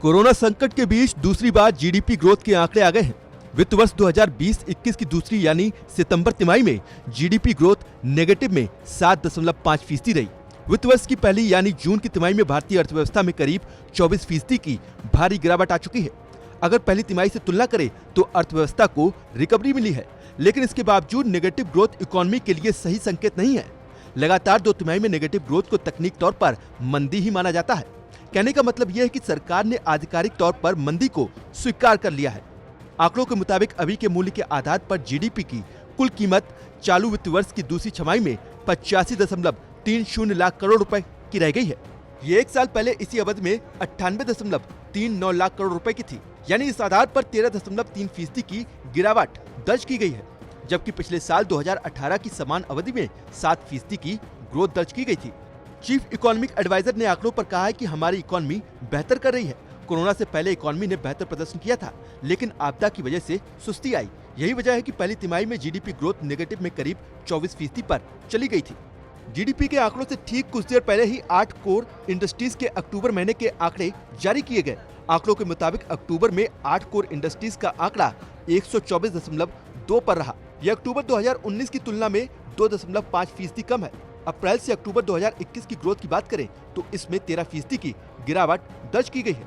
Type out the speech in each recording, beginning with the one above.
Corona संकट के बीच दूसरी बार जीडीपी ग्रोथ के आंकड़े आ गए हैं। वित्त वर्ष 2020-21 की दूसरी यानी सितंबर तिमाही में जीडीपी ग्रोथ नेगेटिव में 7.5% रही। वित्त वर्ष की पहली यानी जून की तिमाही में भारतीय अर्थव्यवस्था में करीब 24% की भारी गिरावट आ चुकी है। अगर पहली तिमाही से तुलना करें तो अर्थव्यवस्था को रिकवरी मिली है, लेकिन इसके बावजूद नेगेटिव ग्रोथ इकोनॉमी के लिए सही संकेत नहीं है। लगातार 2 तिमाही में नेगेटिव ग्रोथ को तकनीक तौर पर मंदी ही माना जाता है। कहने का मतलब यह है कि सरकार ने आधिकारिक तौर पर मंदी को स्वीकार कर लिया है। आंकड़ों के मुताबिक अभी के मूल्य के आधार पर जीडीपी की कुल कीमत चालू वित्त वर्ष की दूसरी छमाही में 85.30 लाख करोड़ रुपए की रह गई है। ये एक साल पहले इसी अवधि में 98.39 लाख करोड़ रुपए की थी, यानी इस आधार पर 13.3% की गिरावट दर्ज की गई है, जबकि पिछले साल 2018 की समान अवधि में 7% की ग्रोथ दर्ज की गई थी। चीफ इकोनॉमिक एडवाइजर ने आंकड़ों पर कहा है कि हमारी इकोनॉमी बेहतर कर रही है। कोरोना से पहले इकोनॉमी ने बेहतर प्रदर्शन किया था, लेकिन आपदा की वजह से सुस्ती आई। यही वजह है कि पहली तिमाही में जीडीपी ग्रोथ नेगेटिव में करीब 24% पर चली गई थी। जीडीपी के आंकड़ों से ठीक कुछ देर पहले ही 8 कोर इंडस्ट्रीज के अक्टूबर महीने के आंकड़े जारी किए गए। आंकड़ों के मुताबिक अक्टूबर में 8 कोर इंडस्ट्रीज का आंकड़ा 124.2 पर रहा। यह अक्टूबर 2019 की तुलना में 2.5% कम है। अप्रैल से अक्टूबर 2021 की ग्रोथ की बात करें तो इसमें 13% की गिरावट दर्ज की गई है।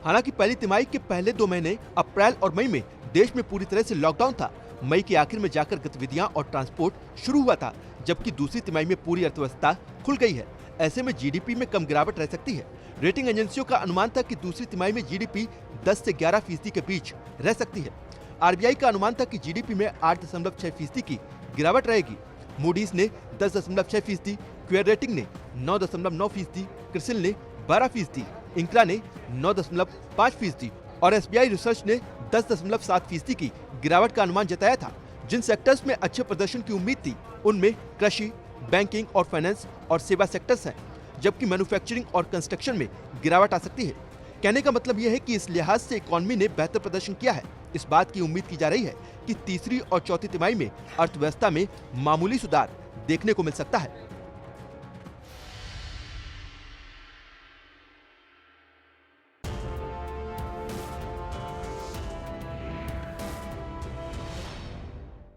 हालांकि पहली तिमाही के पहले 2 महीने अप्रैल और मई में देश में पूरी तरह से लॉकडाउन था। मई के आखिर में जाकर गतिविधियां और ट्रांसपोर्ट शुरू हुआ था, जबकि दूसरी तिमाही में पूरी अर्थव्यवस्था खुल गई है। ऐसे में जीडीपी में कम गिरावट रह सकती है। रेटिंग एजेंसियों का अनुमान था कि दूसरी तिमाही में जीडीपी 10 से 11% के बीच रह सकती है। आरबीआई का अनुमान था कि जीडीपी में 8.6% की गिरावट रहेगी। मूडीज ने 10.6%, क्वेर रेटिंग ने 9.9%, क्रिसिल ने 12%, इंक्रा ने 9.5% और एसबीआई रिसर्च ने 10.7% की गिरावट का अनुमान जताया था। जिन सेक्टर्स में अच्छे प्रदर्शन की उम्मीद थी उनमें कृषि, बैंकिंग और फाइनेंस और सेवा सेक्टर्स हैं, जबकि मैन्युफैक्चरिंग और कंस्ट्रक्शन में गिरावट आ सकती है। कहने का मतलब यह है कि इस लिहाज से इकोनॉमी ने बेहतर प्रदर्शन किया है। इस बात की उम्मीद की जा रही है कि तीसरी और चौथी तिमाही में अर्थव्यवस्था में मामूली सुधार देखने को मिल सकता है।